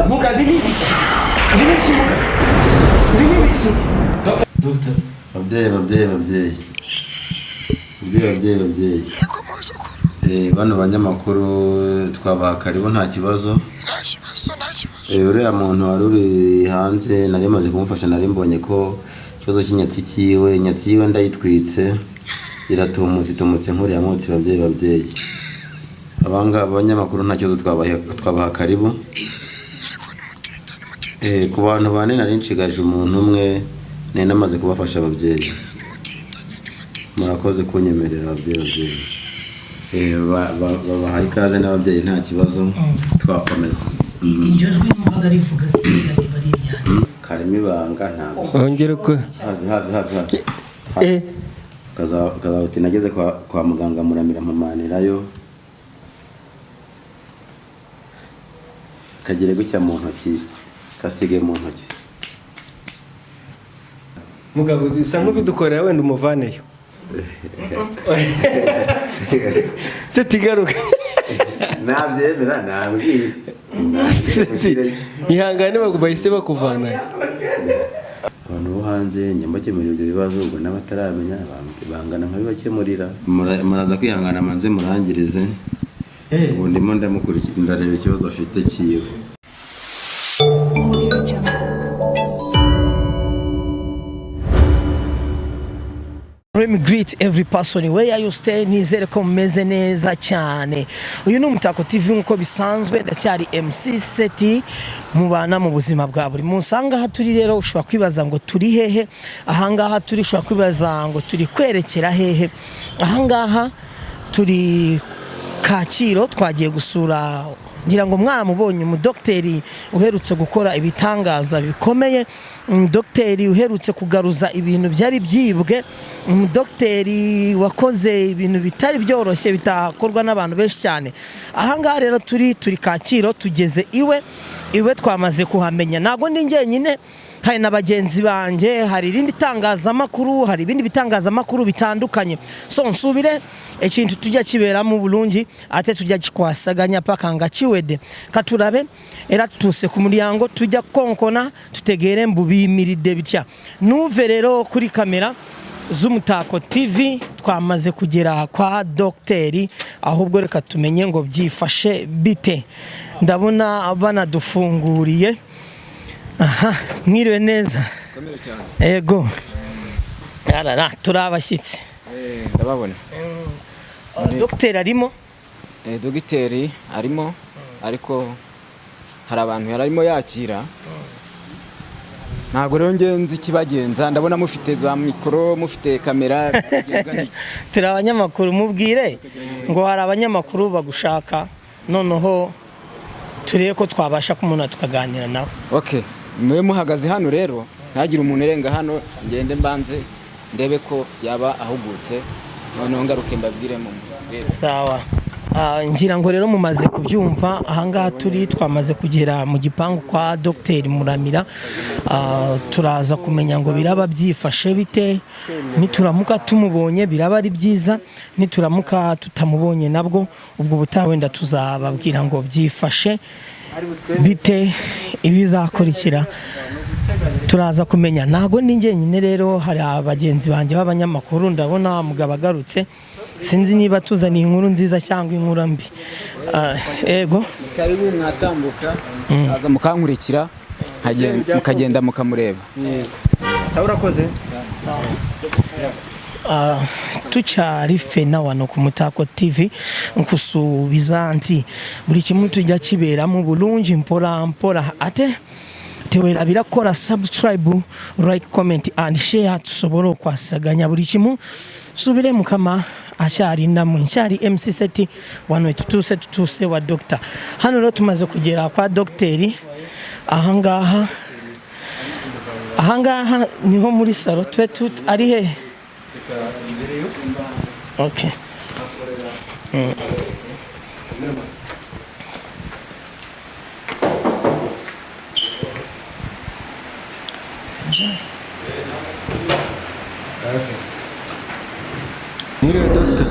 muga bini muga Doctor ababyeyi bano banyamakuru twabaha karibu nta kibazo uriya muntu wari uri hanze nari maze kumufasha nari mbonye ko ikibazo cy'inyatsi yiwe ndayitwitse iratumutse nkuriya munsi babyeyi abanga abanyamakuru nta kibazo twabaha karibu ku bantu bane nari nshigaje umuntu umwe nari namaze kubafasha ababyeyi murakoze kunyemerera ababyeyi babahaye ikaze n'ababyeyi nta kibazo twakomeza iryo jwi n'umuhaga rivuga se bari ryane karimo ibanga ntabwo ongera ko hafi kazahuti nageze kwa muganga muramira mpamanirayo kagire gutya mu ntoki kasige mu ntoki mugabo isa nk'ubidukorera wenda umuvaneyo se tigaruka nabyemera nambwira ihangane bahise bakuvana abantu bo hanze nyambakemurira ibyo bibazo ubwo n'abataramenya bangana nkabibakemurira muraza kwihangana manze murangirize ubu ndimo ndamukurikira ndareba ikibazo afite kiwe. Let me greet every person where you stay nizere ko meze neza cyane. Uyu ni Umutako TV nkuko bisanzwe ndacyari MC Seti mubana mu buzima bwa buri munsi. Ahangaha turi rero ushobora kwibaza ngo turi hehe, ahangaha turi ushobora kwibaza ngo turi kwerekera hehe. Ahangaha turi Kaciro twagiye gusura ngira ngo mwaramubonye umudokteri uherutse gukora ibitangaza bikomeye, umudokteri uherutse kugaruza ibintu byari byibwe, umudokteri wakoze ibintu bitari byoroshye bitakorwa n'abantu benshi cyane. Ahangaha rero turi Kaciro tugeze iwe twamaze kuhamenya. Nago ndi njyenyine, hari na bagenzi banje, hari irindi tangazamakuru, hari ibindi bitangazamakuru bitandukanye. So nsubire ekintu tujya kibera mu Bulungi ate tujya kikwasaganya paka ngakiwede katurabe era tutuse ku muryango tujya konkona tutegere mbubimiride bitya. Nuve rero kuri kamera z'Umutako TV twamaze kugera kwa dokteri, ahubwo reka tumenye ngo byifashe bite. Ndabona banadufunguriye. Aha, mwiriwe neza. Kamera cyane. Yego. Yarara turabashyitse. Ndababona. Dokteri arimo? Dogiteri arimo ariko hari abantu yararimo yakira. Ntago rero ngenzi kibagenza, ndabona mufite za mikoro, mufite kamera. Turi abanyamakuru, mubwire ngo hari abanyamakuru bagushaka noneho tureye ko twabasha kumuna tukaganira nawe. Okay, mwe muhagaze hano rero ntagira umuntu erenga hano, ngende mbanze ndebe ko yaba ahugutse noneho ngaruke mbabwire mu sawa. Ngira ngo rero mumaze kubyumva, ahangaha turi twamaze kugera mu gipangu kwa Dr Muramira. Turaza kumenya ngo biraba byifashe bite, nituramuka tumubonye biraba ari byiza, nituramuka tutamubonye nabwo ubwo butawenda tuzababwira ngo byifashe bite ibizakurikira turaza kumenya. Nago ni njyenyine rero, hari abagenzi banje b'abanyamakuru, ndabona mugabo agarutse, sinzi niba tuzaniye inkuru nziza cyangwa inkuru mbi. Ego karibu mwatambuka aza mukankurikira mukagenda mukamureba. sawa urakoze. Tucyari fena wano ku Mutako TV nkusubiza nti buri kimwe tujya kibera mu Bulungi mpora ate tewera birakora subscribe, like, comment and share tusobora kwasaganya buri kimwe. Subire mukama ashari ndamu nshari MC Seti wano tutuse wa doctor. Hano rero tumaze kugera kwa dokteri. Ahangaha niho muri salo twe ari he. Okay. Mwiriwe doctor.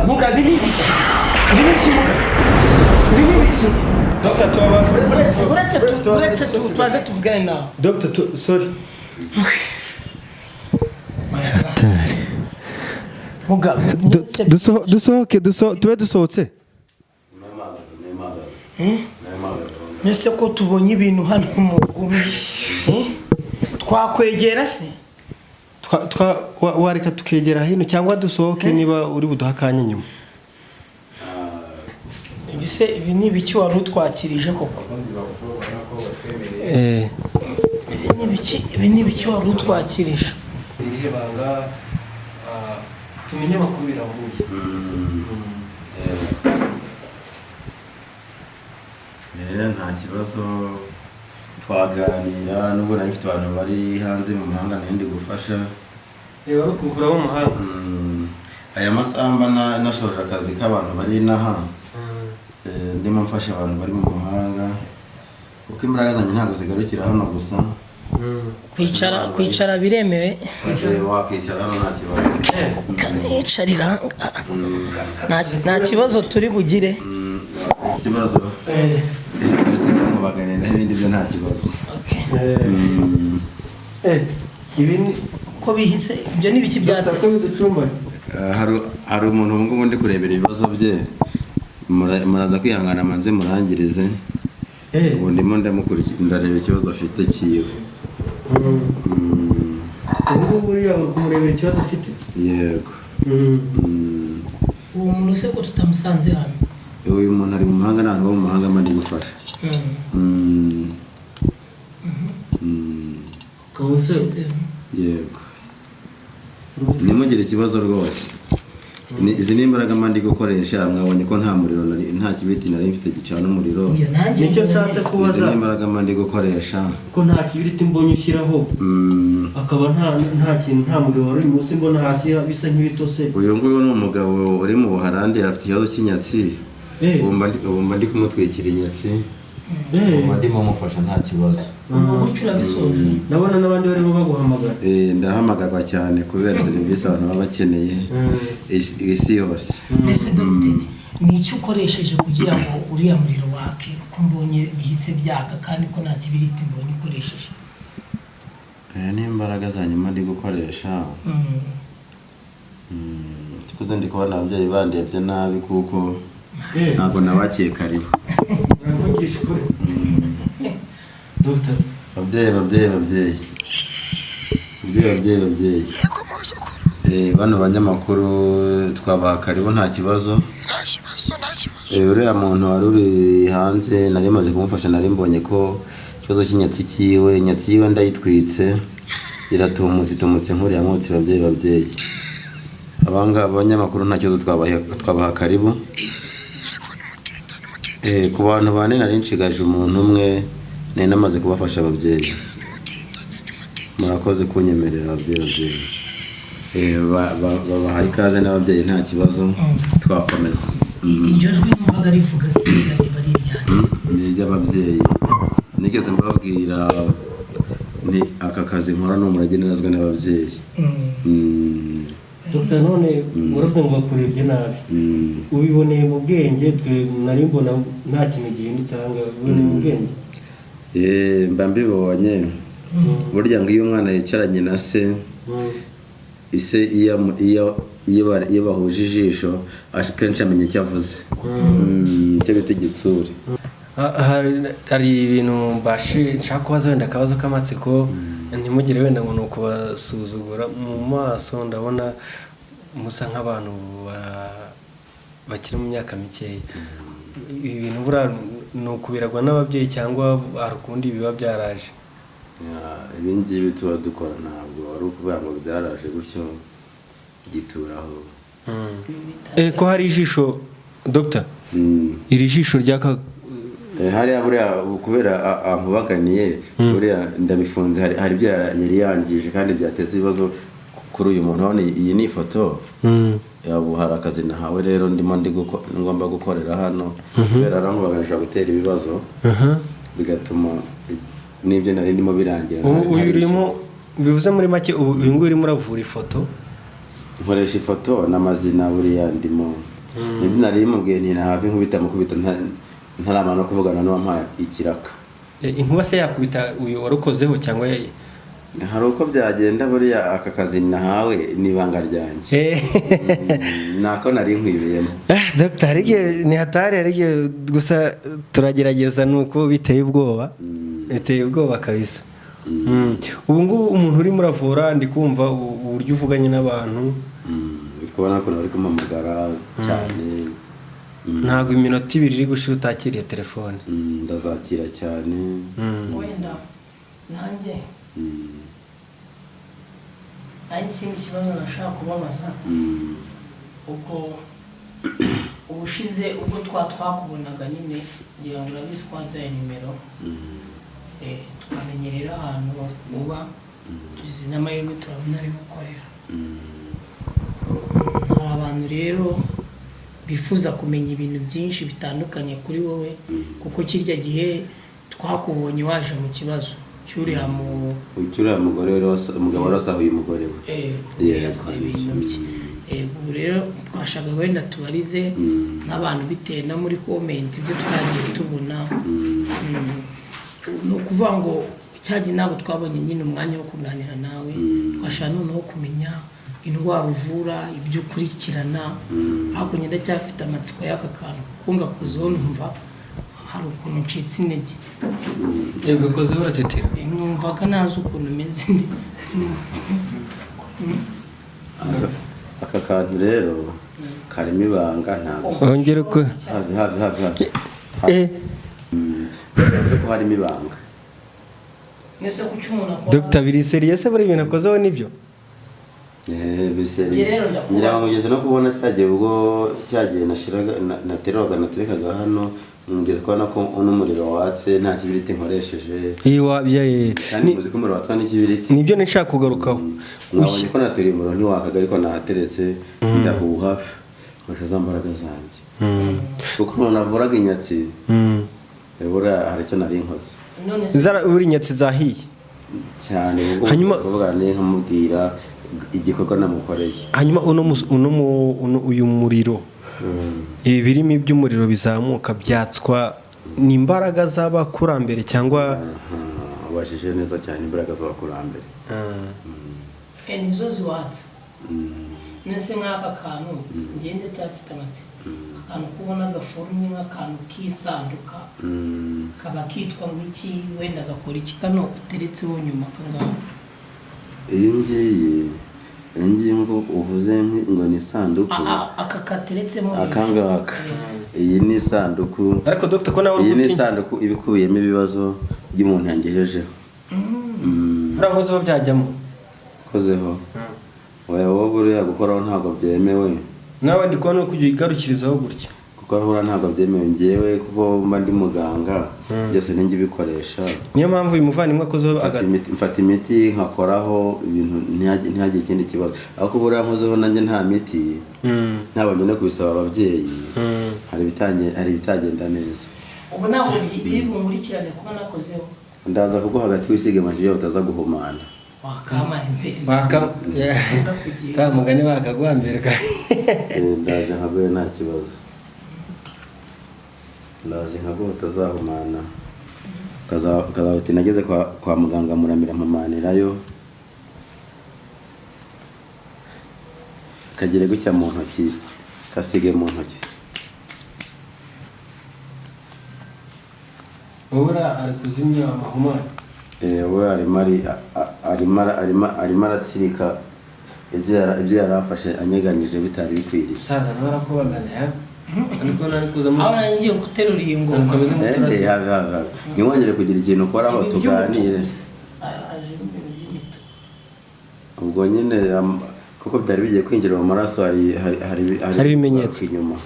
muga biri iki Dr. Tuaba. uretse tubanze tuvugane nawe. Dr. Sorry. Muga Dusohoke tube dusohotse. Nese ko tubonye ibintu hano mu gumi. Twakwegera se? Wareka tukegera hino cyangwa dusohoke niba uri buduha akanya nyuma. Ibise ibi ni biki wari utwakirije koko? Ibi ni biki wari utwakirije? Irihe banga tumenye amakuru birambuye. Nta kibazo twaganira nubwo nari mfite abantu bari hanze mu mahanga n'indi gufasha. Wari kuvura mu mahanga. Aya masamba nashoje akazi k'abantu bari inaha. Ndimo mfasha abantu bari mu mahanga. Kuko imbaraga zanjye ntabwo zigarukira hano gusa. Kwicara biremewe. Wakwicara hano nta kibazo. Kanicarira nta kibazo turi bugire. Ikibazo ndetse no baganira n'ibindi byo nta kibazo. Ibini ko bihise ibyo ni biki byatse ko biducumba. Hari umuntu ngo ndi kurebera ibibazo bye. Muraza kwihangana manze murangirize. Ubu ndimo ndamukurikira ndareba ikibazo afite kiwe. Ubu buriya kumurebera ikibazo afite. Yego. uwo muntu se ko tutamusanze hano? Uyu muntu ari mu mahanga ntabwo mu mahanga mandi gufasha. Yego. Nimugire ikibazo rwose. Izi ni imbaraga mandi gukoresha mwabonye ko nta muriro nta kibiti nari mfite gicana umuriro. Nicyo nshatse kubaza. Izi ni imbaraga mandi gukoresha. Ko nta kibiti mbonye ushyiraho. Akaba nta kintu nta muriro wari munsi mbona hasi bisa nk'ibitose. Uyu nguyu ni umugabo uri mu Buholandi afite ikibazo cy'inyatsi. Ubu ndi kumutwikira inyatsi. Ndimo mufasha nta kibazo. Umuco urabisoje. Nabona n'abandi barimo baguhamagara. Ndahamagarwa cyane kubera serivisi abantu baba bakeneye isi yose. Ese Dr. ni icyo ukoresheje kugira ngo uriya muriro wake ko mbonye bihise byaka kandi ko nta kibiriti mbonye ukoresheje? Ni imbaraga za nyuma ndi gukoresha. Tukuze ndi kubona ababyeyi bandebye nabi kuko ntabwo nabakiye karibu. Dr. Ababyeyi. Bano banyamakuru twabaha karibu nta kibazo. Uriya muntu wari uri hanze nari maze kumufasha nari mbonye ko ikibazo cy'inyatsi kiwe ndayitwitse iratumutse nkuriya mutsi babyeyi. Abanga abanyamakuru nta kibazo twabaha karibu. Ku bantu bane nari nshigaje umuntu umwe nari namaze kubafasha ababyeyi. Murakoze kunyemerera ababyeyi. Babaha ikaze n'ababyeyi nta kibazo twakomeza. Iryo jwi numvaga rivuga se bari ryane? Ni iry'ababyeyi. Nigeze mbabwira ni aka kazi nkora n'umurage nazwe n'ababyeyi. Dr. none uravuga ngo bakurebye nabi. Ubiboneye mu bwenge twe nari mbona nta kintu gihindi cyangwa ubiboneye mu bwenge. Mba mbibonye. Burya ngo iyo umwana yicaranye na se ise iyo bahuje ijisho akenshi amenya icyo avuze. Icyo bita igitsure. Hari ibintu nshaka kubaza wenda akabazo k'amatsiko ntimugire wenda ngo ni ukubasuzugura mu maso ndabona musa nk'abantu bakiri mu myaka mikeya. Ibi bintu buriya ni ukubiragwa n'ababyeyi cyangwa hari ukundi biba byaraje? Ibi ngibi tuba dukora ntabwo ari ukuvuga ngo byaraje gutyo gituraho. Ko hari ijisho Dr. Iri jisho ryaka hariya buriya kubera amubaganiye buriya ndabifunze hari ibyo yari yangije kandi byateza ibibazo kuri uyu muntu. Hano iyi ni ifoto yabu hari akazi nahawe rero ndimo ngomba gukorera hano kubera arangubaganisha gutera ibibazo bigatuma n'ibyo nari ndimo birangira. Uyu urimo bivuze muri make uyu nguyu urimo uravura ifoto? nkoresha ifoto n'amazina buriya ndimo nibyo nari mubwiye nti hafi nkubita mukubita ntaramana no kuvugana n'uwampaye ikiraka. Inkuba se yakubita uyu warukozeho cyangwa hari uko byagenda buriya aka kazi nahawe n'ibanga ryanjye nako nari nkwibiyemo. Dr. ni hatari ariko gusa turagerageza nuko biteye ubwoba kabisa. Ubu ngubu umuntu uri muravura ndi kumva uburyo uvuganye n'abantu kubona ko nari kumamagara cyane ntago iminota 2 iri gushira utakiriye telefone. Ndazakira cyane wenda nanjye ikindi kibazo nashaka kubabaza ubwo ubushize ubwo twakubonaga nyine ngira ngo urabizi twaduhaye nimero tukamenyerera ahantu uba tuzi n'amahirwe turabona ari gukorera. Hari abantu rero bifuza kumenya ibintu byinshi bitandukanye kuri wowe kuko kirya gihe twakubonye waje mu kibazo cyuriya mugore umugabo warasahuye umugore we ubu rero twashaka wenda tubarize nk'abantu bitewe na muri comment ibyo twagiye tubona no kuvuga ngo cyagiye ntabwo twabonye nyine umwanya wo kuganira nawe twashaka noneho kumenya indwara uvura ibyo ukurikirana ariko nyenda cyafite amatsiko y'aka kantu kunga kuzo numva hari ukuntu ncitse intege yego koze uratetera numvaga nazi ukuntu umeze aka kantu rero karimo ibanga ntabwo ongera ko hafi ko harimo ibanga. nese ku cyumuntu akora Dr. biri serious bari ibintu akozeho nibyo ngira ngo ngeze no kubona cyagiye naterekaga hano ngeze kubona ko n'umuriro watse nta kibiriti nkoresheje kandi muzi ko umuriro watwa n'ikibiriti nibyo nshaka kugarukaho nabonye ko naturiye umuriro ntiwakaga ariko nahateretse ndahuha nkoresha za mbaraga zanjye kuko umuntu avuraga inyatsi buriya hari icyo nari nkoze buri inyatsi zahiye cyane hanyuma kuvuga nkamubwira igikorwa namukoreye hanyuma uyu muriro birimo iby'umuriro bizamuka byatswa n'imbaraga z'abakurambere cyangwa ubashije neza cyane imbaraga z'abakurambere nizo ziwatse nese nk'aka kantu ngende cyafite amatsiko akantu kubona agaforumye nk'akantu k'isanduka kaba kitwa nk'iki wenda gakora iki kano uteretseho nyuma kangaho iyi ngiyi ngo uvuze ngo ni isanduku aka kateretsemo akangaka iyi ni isanduku ariko Dr. ko nawe iyi ni isanduku ibikubiyemo ibibazo by'umuntu yangejejeho urakozeho byajyamo kozeho wowe buriya gukoraho ntabwo byemewe nawe ndi kubona kujya igarukirizaho gutya kuko ahura ntabwo byemewe ngewe kuko mba ndi muganga byose ninjye bikoresha niyo mpamvu uyu muvandimwe akozeho mfata imiti nkakoraho ibintu ntihagire ikindi kibazo ariko buriya nkozeho nanjye nta miti ntabwo no kubisaba ababyeyi hari ibitagenda neza ubu ntabwo biri bumurikirane kuba nakozeho ndaza kuko hagati wisiga amajije utaza guhumana wakama imbere mugani bakaguhambira ndaje nkaguye nta kibazo ndaje nkaguye utazahumana uti nageze kwa muganga muramira mpamanirayo kagire gutya mu ntoki kasige mu ntoki ubura ari kuzimya amahumane we arimo aratsirika ibyo yari afashe anyeganyije bitari bikwiriye saza nawe arakubagana ariko nari kuzamo aho ngiye guterura iyi ngo ntiwongere kugira ikintu ukoraho tuganire ubwo nyine kuko byari bigiye kwinjira mu maraso hari ibimenyetso inyuma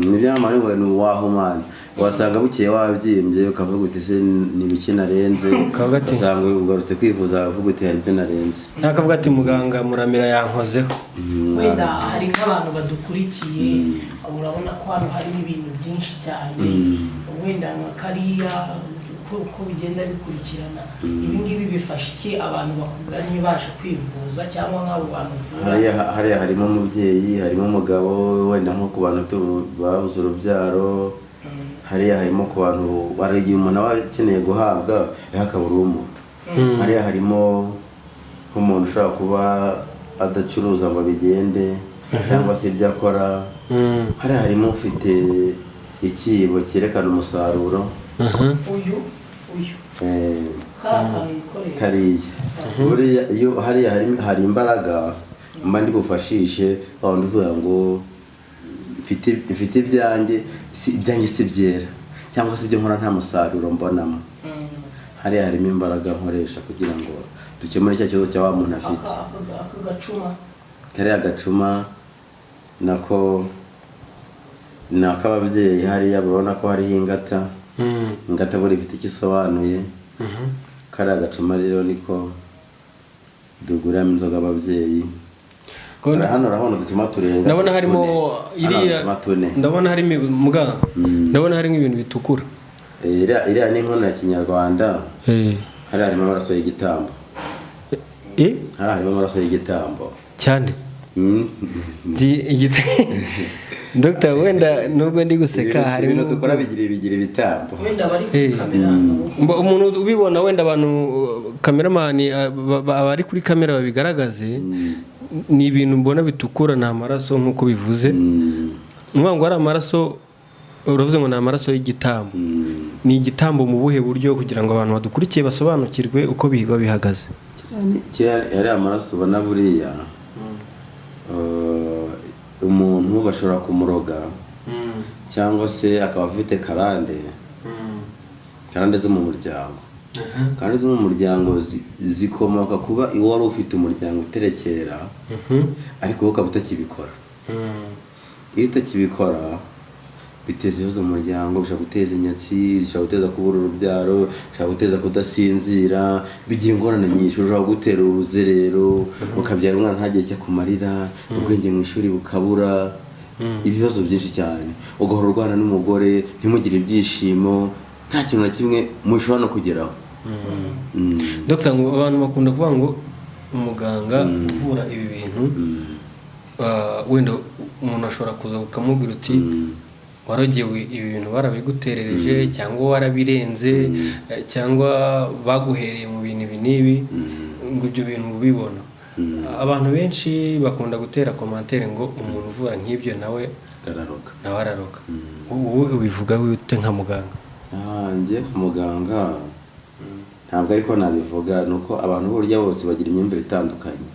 nibyo namara ngo ni wahumana wasanga bukeye wabyimbye ukavuga uti se nibiki narenze ugasanga ugarutse kwivuza uvuga uti hari ibyo narenze nakavuga ati muganga muramira yankozeho wenda hari nk'abantu badukurikiye urabona ko hano hari ibintu byinshi cyane wenda nka kariya uko bigenda bikurikirana ibi ngibi bifasha iki abantu bakuganye baje kwivuza cyangwa nk'abo bantu uvura? hariya harimo umubyeyi, harimo umugabo wenda nko ku bantu babuze urubyaro, hariya harimo ku bantu hari igihe umuntu aba akeneye guhabwa hakabura umuto, hariya harimo nk'umuntu ushobora kuba adacuruza ngo bigende cyangwa se ibyo akora, hariya harimo ufite ikibo cyerekana umusaruro, uyu kariya buriya iyo hariya hari imbaraga mba ndi bufashishe aho ndivuga ngo mfite ibyanjye si byera cyangwa se ibyo nkora nta musaruro mbonamo, hariya harimo imbaraga nkoresha kugira ngo dukemure cya kibazo cya wa muntu afite. Kariya gacuma nako ni ak'ababyeyi, hariya urabona ko hariho ingata, ingata buri ifite icyo isobanuye, kariya gacuma rero niko duguramo inzoga ababyeyi. Hano urabona uducuma turenga, ndabona harimo iriya, ndabona harimo muga, ndabona harimo ibintu bitukura. Iriya ni inkono ya kinyarwanda, hariya harimo amaraso y'igitambo, hariya harimo amaraso y'igitambo cyane. Dr. wenda nubwo ndi guseka harimo ibintu dukora bigira ibitambo, wenda bari kuri kamera umuntu ubibona, wenda abantu kameramani abari kuri kamera babigaragaze, ni ibintu mbona bitukura, ni amaraso nk'uko bivuze. Nuvuga ngo ari amaraso, uravuze ngo ni amaraso y'igitambo. Ni igitambo mu buhe buryo kugira ngo abantu badukurikiye basobanukirwe uko bihagaze? Ari amaraso ubona buriya umuntu bashobora kumuroga cyangwa se akaba afite karande zo mu muryango, kandi zo mu muryango zikomoka kuba iwo wari ufite umuryango uterekera, ariko wowe ukaba utakibikora. Iyo utakibikora biteza ibibazo mu muryango, bishobora guteza inyatsi, bishobora guteza kubura urubyaro, bishobora guteza kudasinzira, bigira ingorane nyinshi, ushobora gutera uruzerero, ukabyara umwana ntagire icyo akumarira, ubwenge mu ishuri bukabura, ibibazo byinshi cyane, ugahora urwana n'umugore, ntimugire ibyishimo, nta kintu na kimwe mushobora no kugeraho. Dr. ngo abantu bakunda kuvuga ngo umuganga uvura ibi bintu, wenda umuntu ashobora kuza ukamubwira uti waragiwe ibi bintu barabiguterereje cyangwa warabirenze cyangwa baguhereye mu bintu ibi n'ibi, ngo ibyo bintu ubibona. Abantu benshi bakunda gutera komantere ngo umuntu uvura nk'ibyo nawe araroga. Wowe ubivuga wite nka muganga? Njye muganga ntabwo ariko nabivuga, nuko abantu burya bose bagira imyumvire itandukanye.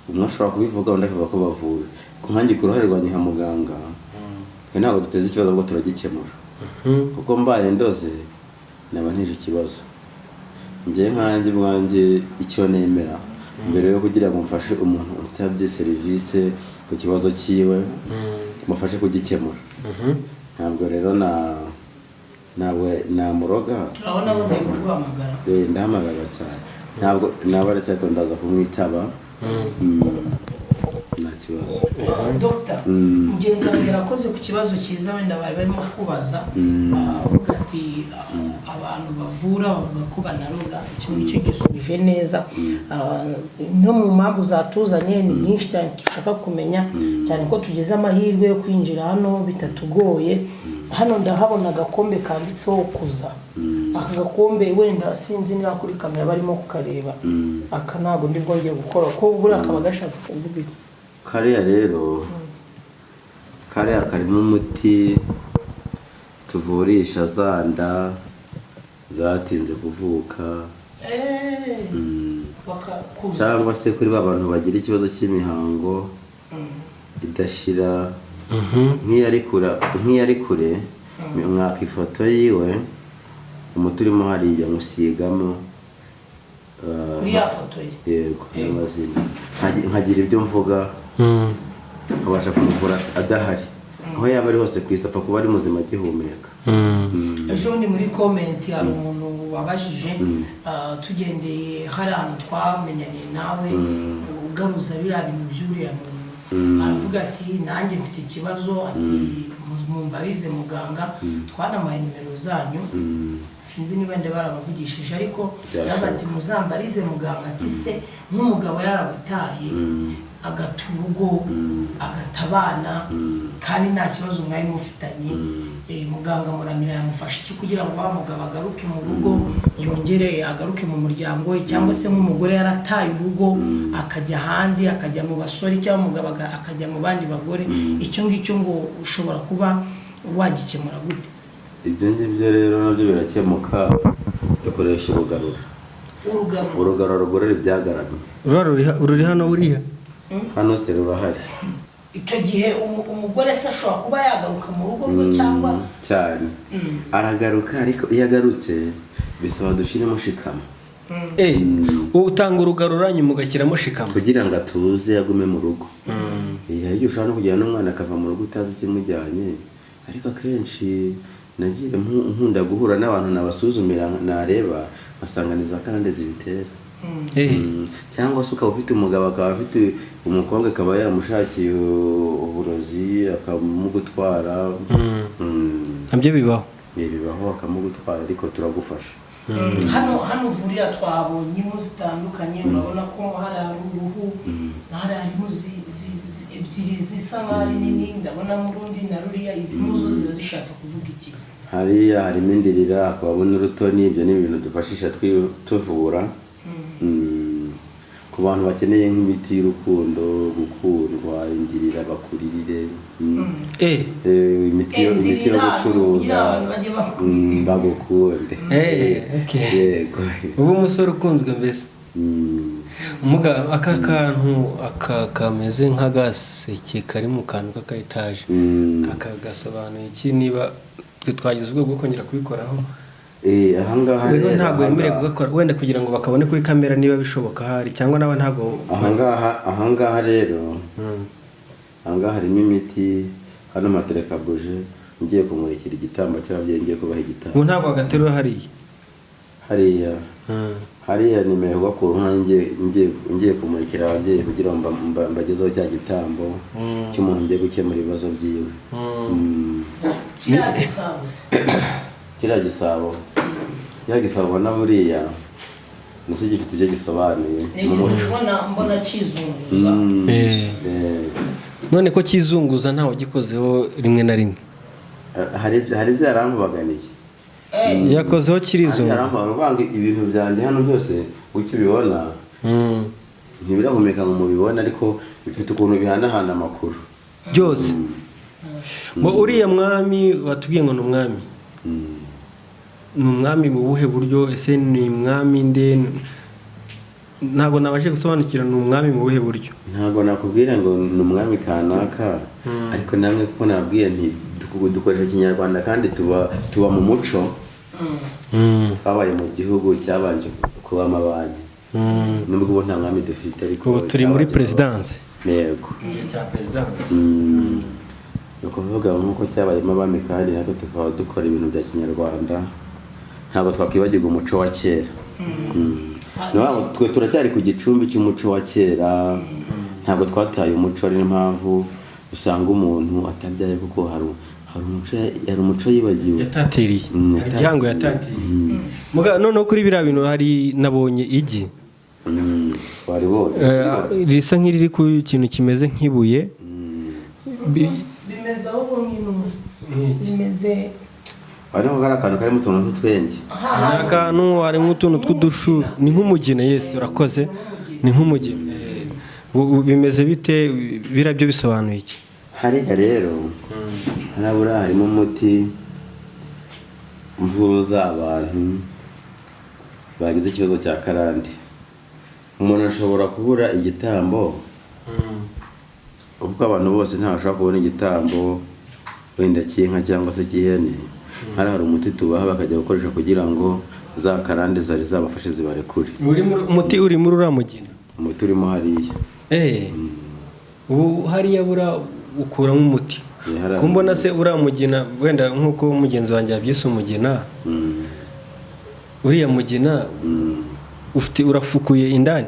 Umwe ashobora kubivuga undi akavuga ko bavura. Ku nkanjye ku ruhare rwanjye nka muganga, ntabwo duteze ikibazo ngo turagikemura, kuko mbaye ndoze naba ntije ikibazo. Njye nkanjye bwanjye icyo nemera, mbere yo kugira ngo mfashe umuntu unsabye serivisi ku kibazo cyiwe, mufashe kugikemura. Ntabwo rero namuroga, turabona ngo ndaguhamagara, ndahamagara cyane, ntabwo nabara cyane ndaza kumwitaba, nta kibazo. Dr. mugenzi wanjye arakoze ku kibazo cyiza wenda bari barimo kubaza, avuga ati abantu bavura bavuga ko banaroga. Icyo ngicyo gisubije neza. No mu mpamvu zatuzanye ni byinshi cyane dushaka kumenya, cyane ko tugeze amahirwe yo kwinjira hano bitatugoye. Hano ndahabona agakombe kanditseho kuza. Aka gakombe wenda sinzi niba kuri kamera barimo kukareba, aka ntabwo ndi bwongeye gukora ko buri akaba gashatse kuvuga iki. Kariya rero kariya karimo umuti tuvurisha za nda zatinze kuvuka, cyangwa se kuri ba bantu bagira ikibazo cy'imihango idashira, nk'iyo ari kure mwaka ifoto yiwe, umuti urimo hariya musigamo kuri ya foto ye, yego n'amazina, nkagira ibyo mvuga, abasha kumuvura adahari, aho yaba ari hose ku isi apfa kuba ari muzima agihumeka. Ejo bundi muri komenti hari umuntu wabajije, tugendeye hari ahantu twamenyanye nawe ugaruza biriya bintu by'uriya muntu, aravuga ati nanjye mfite ikibazo ati mumbarize muganga twanamaye nimero zanyu sinzi niba nde barabavugishije ariko yaravuga ati muzambarize muganga ati se nk'umugabo yarabutaye agata urugo agatabana kandi nta kibazo mwari mufitanye muganga Muramira yamufasha iki kugira ngo wa mugabo agaruke mu rugo yongere agaruke mu muryango we cyangwa se nk'umugore yarataye urugo akajya ahandi akajya mu basore cyangwa umugabo akajya mu bandi bagore icyo ngicyo ngo ushobora kuba wagikemura gute? Ibyo ngibyo rero nabyo birakemuka dukoresha urugarura rugorora ibyagaragaye. Ruri hano buriya hano se rurahari. Icyo gihe umugore se ashobora kuba yagaruka mu rugo rwe cyangwa cyane aragaruka, ariko iyo agarutse bisaba dushiremo shikama. Utanga urugarura nyuma ugashyiramo shikama kugira ngo atuze agume mu rugo. Iyo ushaka no kujyana n'umwana akava mu rugo utazi ikimujyanye, ariko akenshi nagiye nkunda guhura n'abantu nabasuzumira nareba basanganiza kandi zibitera. Cyangwa se ukaba ufite umugabo akaba afite umukobwa akaba yaramushakiye uburozi akamugutwara. Nabyo bibaho akamugutwara, ariko turagufasha. hano uvurira twabonye impu zitandukanye, urabona ko hari uruhu hari impu ebyiri zisa nk'aho ari nini, ndabona mu rundi na ruriya, izi mpu zo ziba zishatse kuvuga iki? Hariya harimo indirira, hakabamo n'urutoni. Ibyo ni ibintu dufashisha tuvura ku bantu bakeneye nk'imiti y'urukundo, gukundwa, indirira, bakuririre, imiti yo gucuruza, bagukunde. Yego. Ubu umusore ukunzwe mbese aka kantu kameze nk'agaseke kari mu kantu k'aka etaje, akagasobanuye iki? Niba twagize ubwo bwo kongera kubikoraho ahangaha rero ntabwo yemerewe gukora, wenda kugira ngo bakabone kuri kamera niba bishoboka hari, cyangwa naba ntabwo ahangaha rero ahangaha harimo imiti, hano matereka buje ngiye kumurikira igitambo cy'ababyeyi, ngiye kubaha igitambo. ubu ntabwo agaterura hariya nimerwa ko ngiye kumurikira ababyeyi kugira ngo mbagezeho cya gitambo cy'umuntu ngiye gukemura ibibazo byiwe. kiriya gisabo na buriya nicyo gifite ibyo gisobanuye. mbona kizunguza. none ko kizunguza ntawe gikozeho rimwe na rimwe? hari byarambaganiye yakozeho kirizunguza. Uruvanga ibintu byanjye hano byose ukibibona ntibirahumeka ngo mubibone, ariko bifite ukuntu bihanahana amakuru byose. Uriya mwami watubwiye ngo ni umwami, ni umwami mu buhe buryo? Ese ni umwami nde? Ntabwo nabashe gusobanukira ni umwami mu buhe buryo. Ntabwo nakubwira ngo ni umwami kanaka, ariko namwe kuko nabwiye nti dukoresha Kinyarwanda kandi tuba mu muco. Twabaye mu gihugu cyabanje kuba amabanki, nubwo ubu nta mwami dufite, ariko ubu turi muri perezidanse. Yego, cya perezidanse. ni ukuvuga nk'uko cyabayemo abami kandi natwe tukaba dukora ibintu bya Kinyarwanda, ntabwo twakwibagirwa umuco wa kera. Twe turacyari ku gicumbi cy'umuco wa kera, ntabwo twataye umuco. Ari n'impamvu usanga umuntu atabyaye kuko hari umuco yibagiwe, yatatiriye, igihango yatatiriye. Noneho kuri biriya bintu hari nabonye igi risa nk'iriri ku kintu kimeze nk'ibuye, bimeze ahubwo nk'intuzi, bimeze hariho akantu karimo utuntu tw'utwenge, ni akantu harimo utuntu tw'udushu, ni nk'umugina. Yes, urakoze, ni nk'umugina. Bimeze bite? Birabyo bisobanuye iki? hariya rero harabura harimo umuti mvuza abantu bagize ikibazo cya karande. Umuntu ashobora kubura igitambo, kuko abantu bose ntashobora kubona igitambo wenda cy'inka cyangwa se cy'ihene. Hari umuti tubaha bakajya gukoresha kugira ngo za karande zari zabafashe zibarekure. Umuti uri muri uramugina? Umuti urimo hariya. Ubu hariya bura ukuramo umuti. Kumbona se uramugina, wenda nk'uko umugenzi wanjye yabyise umugina, uriya mugina urafukuye indani?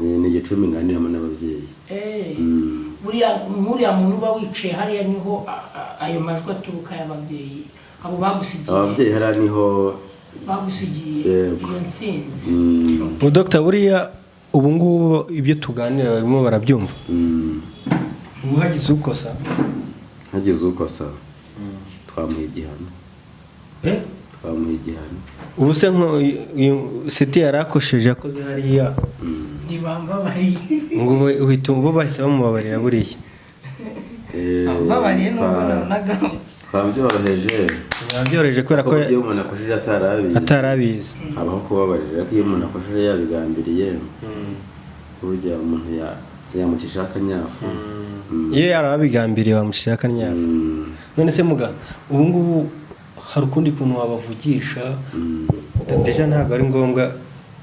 ni igicumbi nganiramo n'ababyeyi. buriya muntu uba wicaye hariya niho ayo majwi aturuka y'ababyeyi abo bagusigiye. Ababyeyi hariya niho bagusigiye iyo nsinzi. Dr. buriya ubu ngubu ibyo tuganira barimo barabyumva. Ubu hagize ukosa twamuha igihano. Twamuha igihano. Ubu se nko seti yarakosheje akoze hariya Ntibambabariye. ngo uhita ubu bahise bamubabarira buriya. Bambabariye n'ubonaga. Twabyoroheje kubera ko iyo umuntu akojeje atarabizi habaho kubabarira, ariko iyo umuntu akojeje yabigambiriye burya umuntu yamucisha akanyafu. iyo yarabigambiriye bamucisha akanyafu. None se muga ubu ngubu hari ukundi kuntu wabavugisha deja ntabwo ari ngombwa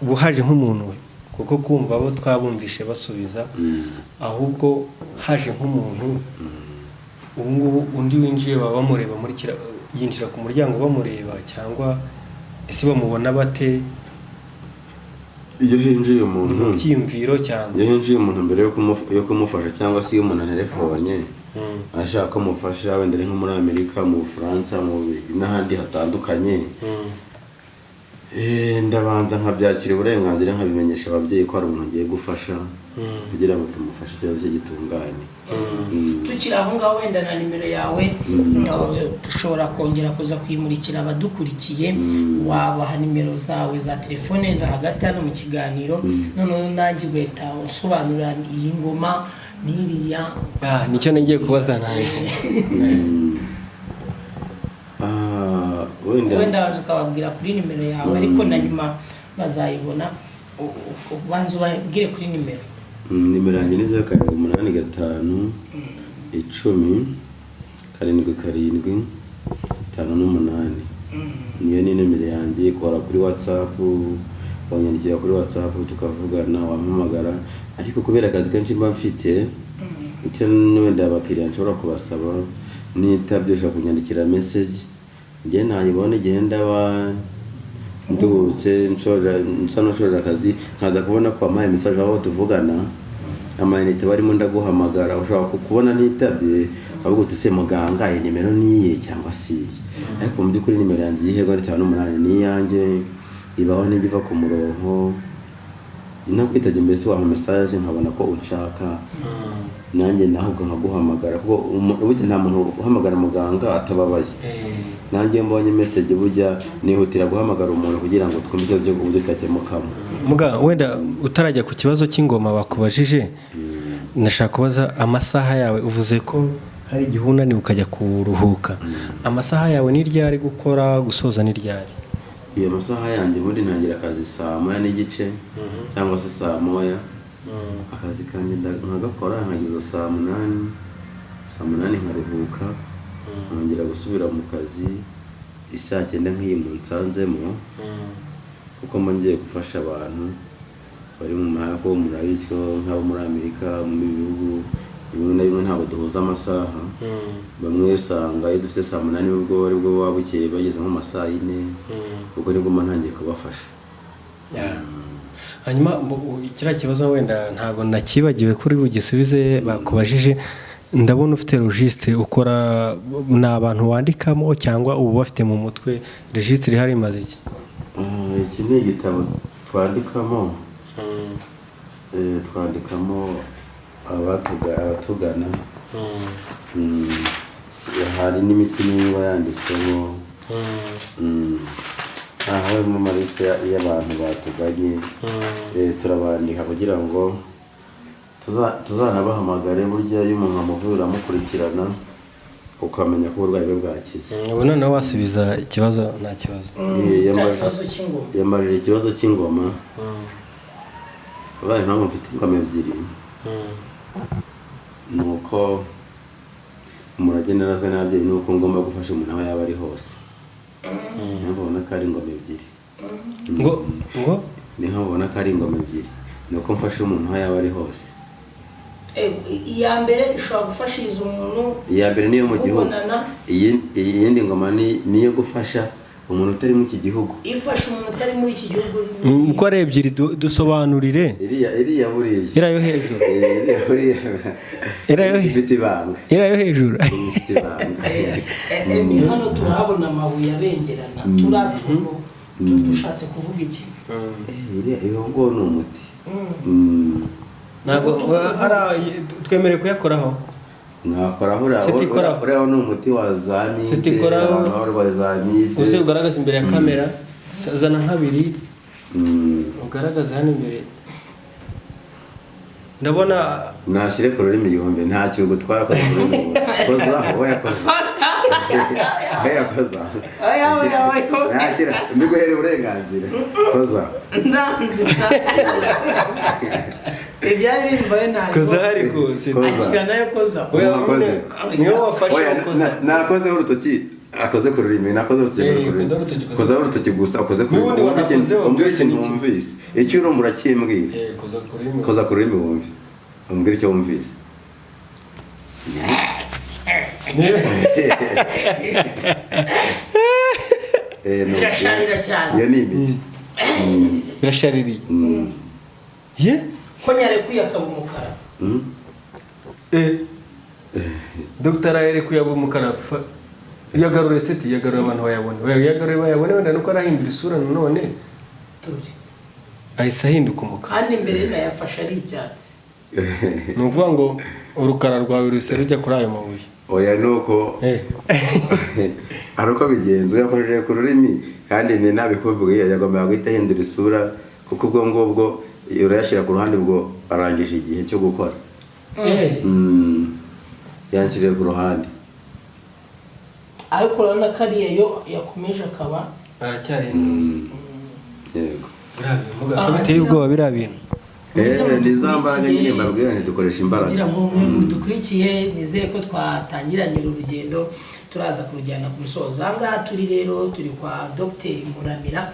ubu haje nk'umuntu kuko kumva abo twabumvishe basubiza ahubwo haje nk'umuntu ubu ngubu undi winjiye baba bamureba yinjira ku muryango bamureba cyangwa ese bamubona bate? Iyo hinjiye umuntu byiyumviro cyangwa iyo hinjiye umuntu mbere yo kumufasha cyangwa se iyo umuntu antelefone ashaka ko mufasha wenda nko muri Amerika, mu Bufaransa, n'ahandi hatandukanye, ndabanza nkabyakira uburenganzira nkabimenyesha ababyeyi ko hari umuntu ngiye gufasha kugira ngo tumufashe ikibazo cye gitunganye. Tukiri aho ngaho wenda na nimero yawe dushobora kongera kuza kuyimurikira abadukurikiye, wabaha nimero zawe za telefone nda hagati hano mu kiganiro, noneho nanjye ugahita usobanurira iyi ngoma n'iriya. Nicyo nagiye kubaza nawe. wenda waza ukababwira kuri nimero yawe ariko na nyuma bazayibona. Ubanza ubabwire kuri nimero. Nimero yanjye ni 0785 10 7 niyo ni nimero yanjye. Ikora kuri WhatsApp, wanyandikira kuri WhatsApp tukavugana, wampamagara, ariko kubera akazi kenshi mba mfite icyo wenda abakiriya nshobora kubasaba nitabyo ushaka kunyandikira message njye nayibone igenda ndutse nshoje akazi nkaza kubona ko amaye message aho tuvugana amayinite barimo ndaguhamagara, ushobora kubona nitabye ahubwo tuse muganga iyi nimero niye cyangwa si. Ariko mu byukuri nimero yanjye yihego ari 58 ni yanjye ibaho n'igiva ku murongo inakwitaje mbese wa message nkabona ko unshaka nanjye nahubwo nkaguhamagara kuko ubujye nta muntu uhamagara muganga atababaye. Nanjye mbonye message bujya nihutira guhamagara umuntu kugira ngo twumve ikibazo uburyo cyakemukamo. Muga wenda utarajya ku kibazo cy'ingoma bakubajije, nashaka kubaza amasaha yawe. Uvuze ko hari igihuna ni ukajya kuruhuka, amasaha yawe ni ryari gukora gusoza ni ryari? Iyo masaha yanjye muri ntangira akazi 9:30 cyangwa se 9:00. Akazi kanjye ndagakora nkagiza 8:00 nkaruhuka, nkongera gusubira mu kazi 9:00 nk'iyi munsanzemo kuko mba ngiye gufasha abantu bari mu mahanga murabizyo nk'abo muri Amerika, mu bihugu bimwe na bimwe ntabwo duhuza amasaha. Bamwe usanga iyo dufite 8:00 ubwo bari bwo babukeye bageze nko masaha 4 ubwo nibwo mba ntangiye kubafasha. Hanyuma kiriya kibazo wenda ntabwo nakibagiwe kuri bugisubize bakubajije. Ndabona ufite registre ukora n'abantu wandikamo cyangwa ubu bafite mu mutwe registre hari imaze iki? Iki ni igitabo twandikamo abatugana, hari n'imiti niba yanditsemo, aho mu maliste y'abantu batuganye turabandika kugira ngo tuzanabahamagare burya iyo umuntu amuvura amukurikirana ukamenya ko uburwayi bwe bwakize. Ubu noneho wasubiza ikibazo nta kibazo. Yamajije ikibazo cy'ingoma. Kabaye ntabwo mfite ingoma ebyiri. Nuko muragenerazwe n'ababyeyi nuko ngomba gufasha umuntu aho yaba ari hose. Ntabwo ubona ko ari ingoma ebyiri. Niho ubona ko ari ingoma ebyiri. Nuko mfasha umuntu aho yaba ari hose. Iya mbere ishobora gufashiriza umuntu, iya mbere niyo mu gihugu, iyindi ngoma niyo gufasha umuntu utari mu iki gihugu ifasha umuntu utari muri iki gihugu uko ari ebyiri dusobanurire iriya buriya iriya yo hejuru iriya buriya ifite ibanga iriya yo hejuru ifite ibanga ni hano turahabona amabuye abengerana turatuntu dushatse kuvuga iki iyo ngo ni umuti ntabwo twemerewe kuyakoraho nakoraho uriya ni umuti wa zamide abantu barwaye zamide uze ugaragaza imbere ya kamera zana nk'abiri ugaragaza hano imbere ndabona nashyire ku rurimi igihumbi nta kintu gutwara kozaho yakozaho ntakira mbiguhere uburenganzira kozaho ibyari bimbaye ntabwo kozaho ariko akira nayo kozaho niyo wafashe nakozeho urutoki akoze ku rurimi nakoze kozaho urutoki gusa akoze ku rurimi umbwira ikintu wumvise icyo urumva urakimbwira koza ku rurimi wumve umbwira icyo wumvise birasharira cyane iyo ni imiti birashaririye ye ko nyarekuye akaba umukara dogiteri yarekuye aba umukara yagarure seti yagarure abantu bayabone wenda nuko arahindura isura none ahise ahinduka umukara kandi imbere nayafashe ari icyatsi ni ukuvuga ngo urukara rwawe ruhise rujya kuri ayo mabuye oya nuko ari uko bigenze yakoresheje ku rurimi kandi ni nabikubwiye yagombaga guhita ahindura isura kuko ubwo ngubwo urayashyira ku ruhande ubwo arangije igihe cyo gukora yanshyiriye ku ruhande ariko urabona ko ariya yo yakomeje akaba aracyari yego biteye ubwoba biriya bintu ni za mbaraga nyine mbabwira ntidukoresha imbaraga kugira ngo dukurikiye nizeye ko twatangiranye uru rugendo turaza kurujyana ku musozo aha ngaha turi rero turi kwa Dr Muramira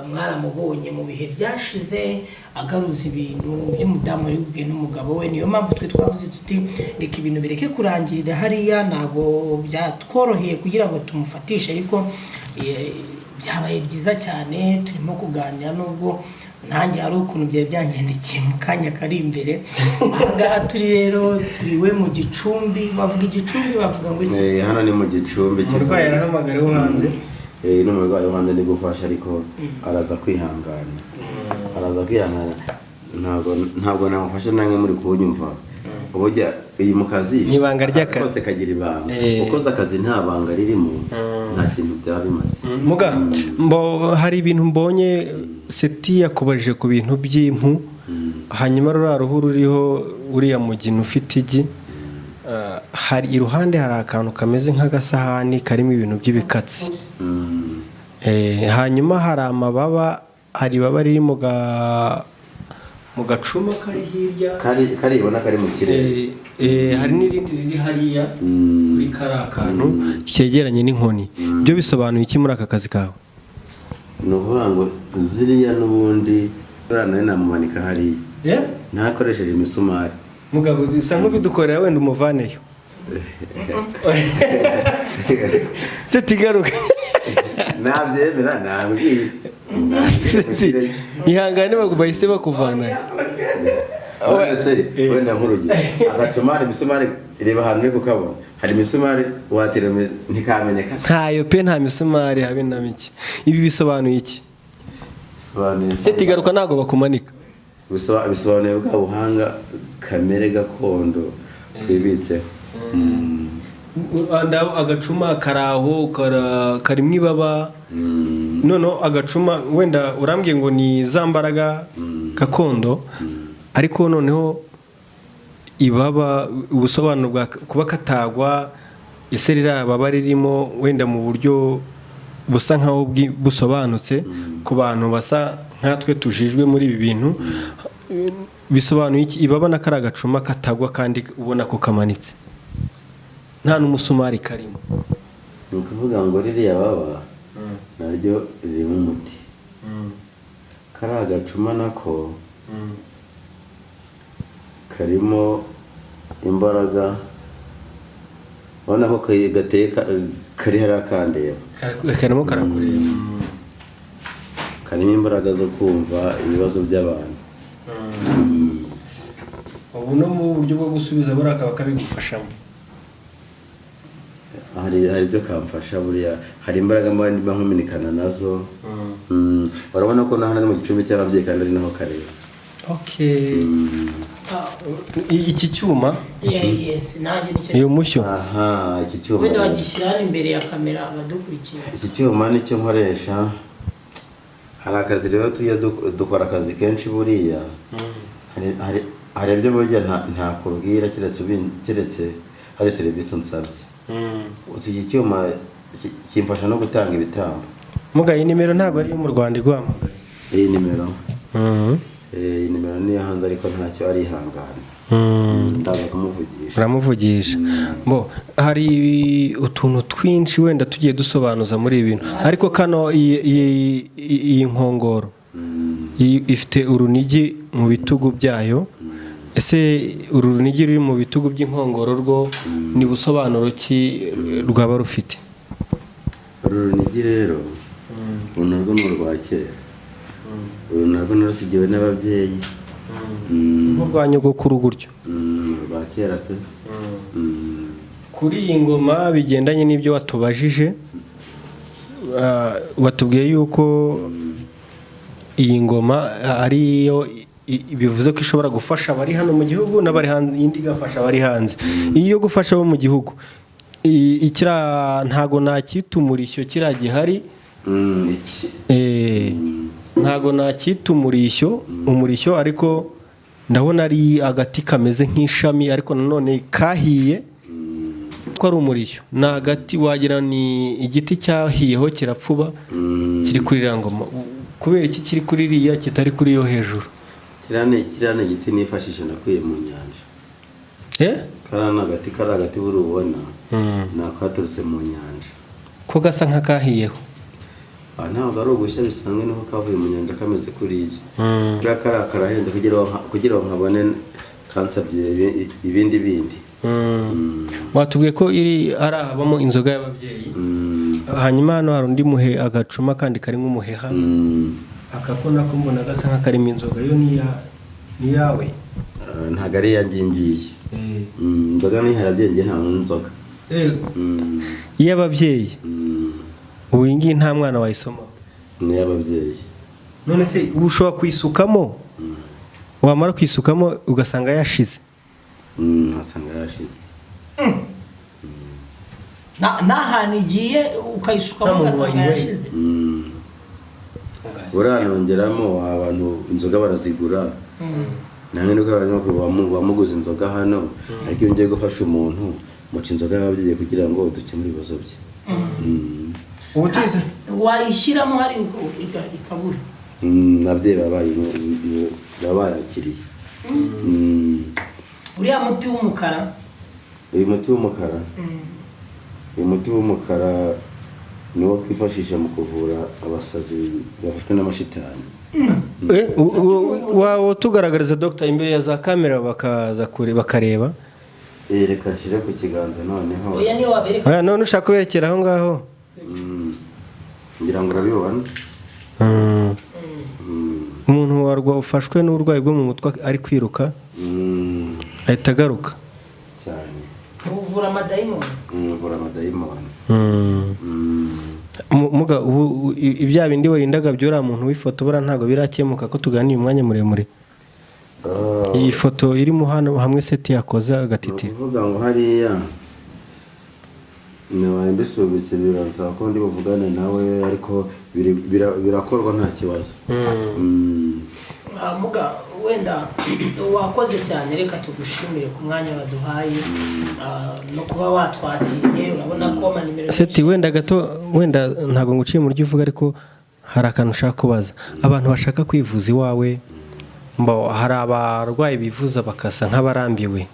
mwaramubonye mu bihe byashize agaruza ibintu by'umudamu ari kubwe n'umugabo we niyo mpamvu twe twavuze tuti reka ibintu bireke kurangirira hariya ntago byatworoheye kugira ngo tumufatishe ariko byabaye byiza cyane turimo kuganira nubwo nanjye hari ukuntu byari byangendekeye mu kanya kari imbere ahangaha turi rero turiwe mu Gicumbi bavuga Igicumbi bavuga ngo hano ni mu Gicumbi umurwayi arahamagara wo hanze n'umurwayi wo hanze ni gufasha ariko araza kwihangana ntabwo namufasha namwe muri kunyumva ubujya iyi mu kazi n'ibanga ry'akazi kose kagira ibanga ukoze akazi nta banga ririmo nta kintu byaba bimaze muga hari ibintu mbonye seti yakubajije ku bintu by'impu hanyuma ruriya ruhu ruriho uriya mugina ufite igi hari iruhande hari akantu kameze nk'agasahani karimo ibintu by'ibikatsi hanyuma hari amababa hari ibaba riri mu gacuma kari hirya karibona kari mu kirere hari n'irindi riri hariya kuri kariya kantu cyegeranye n'inkoni byo bisobanuye iki muri aka kazi kawe ni ukuvuga ngo ziriya n'ubundi nawe namumanika hariya ntakoresheje imisumari mugabo bisa nk'ubidukorera wenda umuvaneyo se tigaruka nabyemera nambwiye ihangane bahise bakuvanayo wenda nk'urugero agacumari imisumari reba ahantu uri kukabona hari imisumari watira ntikamenyeka ntayo pe nta misumari habe na mike ibi bisobanuye iki se tigaruka ntabwo bakumanika bisobanuye bwa buhanga kamere gakondo twibitseho agacuma karaho karimo ibaba noneho agacuma wenda urambwiye ngo ni za mbaraga gakondo ariko noneho ibaba ubusobanuro bwa kuba katagwa ese ririya baba ririmo wenda mu buryo busa nkaho busobanutse ku bantu basa nkatwe tujijwe muri ibi bintu bisobanuye iki ibaba na kari agacuma katagwa kandi ubona ko kamanitse nta n'umusumari karimo ni ukuvuga ngo ririya baba naryo ririmo umuti kari agacuma nako karimo imbaraga ubona ko gateye kari harakandeba karimo karakureba karimo imbaraga zo kumva ibibazo by'abantu. ubu no mu buryo bwo gusubiza buriya akaba kabigufashamo. hari ibyo kamfasha buriya, hari imbaraga mbandi nkominikana nazo. Barabona ko nahana mu gicumbi cy'ababyeyi kandi ari naho kareba. Okay. Iki cyuma yes nanjye nicyo iyo mushyo. Aha, iki cyuma wenda wagishyira imbere ya kamera abadukurikiye. Iki cyuma nicyo nkoresha. Hari akazi rero dukora akazi kenshi buriya. Hari ibyo burya nta kubwira keretse hari serivisi nsabye. Iki cyuma kimfasha no gutanga ibitambo. Mugaye nimero ntabwo ari yo mu Rwanda igwamagara. Iyi nimero iyi nimero ni hanze ariko ntacyo ari ihangana. Ndaza kumuvugisha. Uramuvugisha. Bo hari utuntu twinshi wenda tugiye dusobanuza muri ibintu. Ariko kano iyi nkongoro ifite urunigi mu bitugu byayo. Ese uru runigi ruri mu bitugu by'inkongoro rwo ni busobanuro ki rwaba rufite? Uru runigi rero narwo ni urwa kera. Uru narwo narusigiwe n'ababyeyi. Rwa nyogokuru gutyo. Rwa kera pe. Kuri iyi ngoma bigendanye n'ibyo watubajije, watubwiye yuko iyi ngoma ariyo bivuze ko ishobora gufasha abari hano mu gihugu n'abari hanze, indi gafasha abari hanze. Iyo gufasha abo mu gihugu ntago nakita umurishyo kira gihari. Ntago nakita umurishyo ariko ndabona ari agati kameze nk'ishami ariko nanone kahiye ko ari umurishyo. Ni agati wagira ni igiti cyahiyeho kirapfuba kiri kuri ngoma. Kubera iki kiri kuri iriya kitari kuri yo hejuru? Kiriya ni igiti nifashisha nakuye mu nyanja. Kari agati buri ubona nakaturutse mu nyanja. Ko gasa nk'akahiyeho? Ntabwo ari ugushya bisanzwe nuko kavuye mu nyanja kameze kuri iki. Kariya karahenze kugira ngo nkabone kansabye ibindi bindi. Watubwiye ko iri arabamo inzoga y'ababyeyi. Hanyuma hano hari undi muhe agacuma kandi kari nk'umuheha. Akakona ko mbona gasa nk'akarimo inzoga yo ni yawe? Ntago ari yangingiye. Inzoga ni harabyeyi nta nzoga. Y'ababyeyi. Ubu ngiyi nta mwana wayisoma. Ni y'ababyeyi. None se ushobora kwisukamo? Wamara kwisukamo ugasanga yashize. Asanga yashize. N'ahantu igiye ukayisukamo ugasanga yashize. Uranongeramo abantu inzoga barazigura. Nange nuko bamuguze inzoga hano, ariko iyo ngiye gufasha umuntu muca inzoga y'ababyeyi kugira ngo dukemure ibibazo bye. Ubutize wayishyiramo hari ikabura. Ababyeyi babayakiriye. Uriya muti w'umukara? Uyu muti w'umukara niwo twifashisha mu kuvura abasazi bafashwe n'amashitani. Wawo tugaragariza Dr. imbere ya za kamera bakaza kure bakareba. Reka nshire ku kiganza noneho. Oya niyo wabereka. None ushaka kuberekera aho ngaho. Ngira ngo urabibona. Umuntu warwa ufashwe n'uburwayi bwo mu mutwe ari kwiruka. Ahita agaruka. Cyane. Uvura amadayimoni. Uvura amadayimoni. Muga ibya bindi warindaga byora muntu w'ifoto bara ntago birakemuka ko tuganiye umwanya muremure. Iyi foto irimo hano hamwe seti yakoze agatiti. Uvuga ngo hariya nabaye mbisubitse biranza ko ndi buvugane nawe ariko birakorwa nta kibazo. Muga wenda wakoze cyane, reka tugushimire ku mwanya waduhaye no kuba watwakiriye. Urabona ko manimero seti wenda gato wenda ntago nguciye mu ryo uvuga ariko hari akantu ushaka kubaza. Abantu bashaka kwivuza iwawe hari abarwayi bivuza bakasa nk'abarambiwe.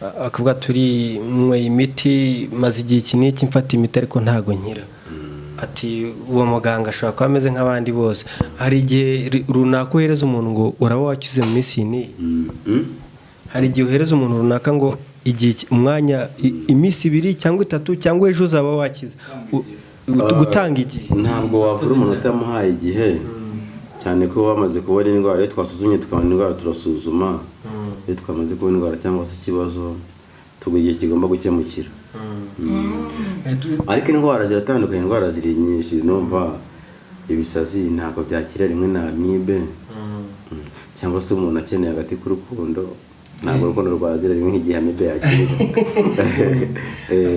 Akavuga turi mwe imiti maze igihe iki n'iki mfata imiti ariko ntago nkira. Ati uwo muganga ashobora kuba ameze nk'abandi bose. Hari igihe runaka uhereza umuntu ngo uraba wakize mu minsi ni. hari igihe uhereza umuntu runaka ngo igihe umwanya iminsi 2 cyangwa 3 cyangwa ejo uzaba wakiza gutanga igihe ntabwo wavura umuntu utamuhaye igihe cyane ko wamaze kubona indwara iyo twasuzumye tukabona indwara turasuzuma iyo twamaze kubona indwara cyangwa se ikibazo tugiye kigomba gukemukira ariko indwara ziratandukanye indwara ziri nyinshi numva ibisazi ntabwo byakira rimwe na amibe cyangwa se umuntu akeneye agati k'urukundo ntabwo urukundo rwazira rimwe nk'igihe amibe yakira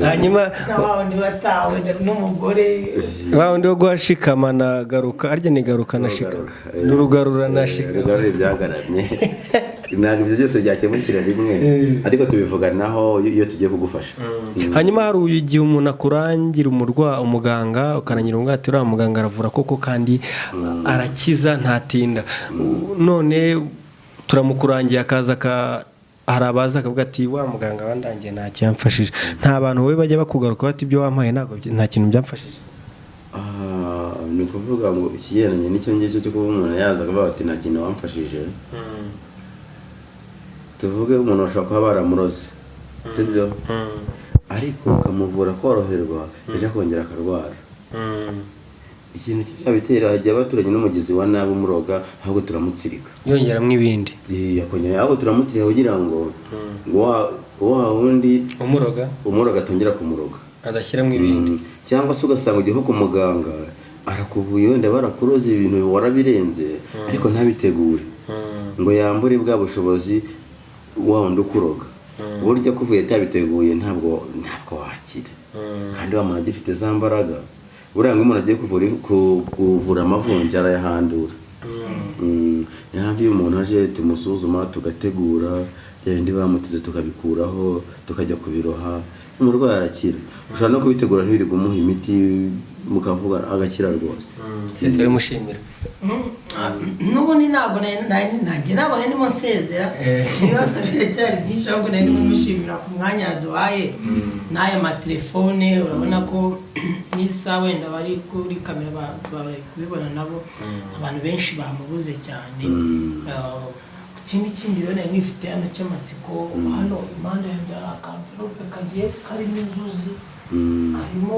hanyuma n'abandi batawe n'umugore wundi wo guhashikama na garuka arya ni garuka na shikama n'urugarura na shikama rugarura ibyagaramye ntabwo ibyo byose byakemukira rimwe ariko tubivuganaho iyo tugiye kugufasha hanyuma hari igihe umuntu akurangira umuganga ukarangira umwati uriya muganga aravura koko kandi arakiza ntatinda none turamukurangiye akaza hari abaza akavuga ati wa muganga wandangiye ntacyo yamfashije nta bantu wowe bajya bakugaruka bati ibyo wampaye nta kintu byamfashije ni ukuvuga ngo ikigendanye n'icyo ngicyo cyo kuba umuntu yaza akavuga ati nta kintu wamfashije tuvuge umuntu ashobora kuba baramuroze sibyo ariko ukamuvura koroherwa ejo akongera akarwara ikintu cyabitera hajya abaturanye n'umugizi wa nabi umuroga ahubwo turamutsirika yongeramo ibindi yakongera ahubwo turamutsirika kugira ngo wa wundi umuroga atongera kumuroga adashyiramo ibindi cyangwa se ugasanga ugiye ku muganga arakuvuye wenda barakuroza ibintu warabirenze ariko ntabitegure ngo yambure bwa bushobozi wa wundi ukuroga burya kuvuye atabiteguye ntabwo wakira kandi wa muntu agifite za mbaraga buriya umuntu agiye kuvura amavunja arayahandura niyo iyo umuntu aje tumusuzuma tugategura ibindi bamutize tukabikuraho tukajya kubiroha umurwayi arakira ushobora no kubitegura ntibiri kumuha imiti mukavuga agakira rwose turi mushimira n'ubundi ntabwo nabona ndimo nsezera ibibazo biracyari byinshi ahubwo nari ndimo mushimira ku mwanya yaduhaye n'aya matelefone urabona ko n'isa wenda bari kuri kamera bari kubibona nabo abantu benshi bamubuze cyane ikindi rero nari nifite hano cy'amatsiko hano impande yanjye hari akamverope kagiye karimo inzuzi karimo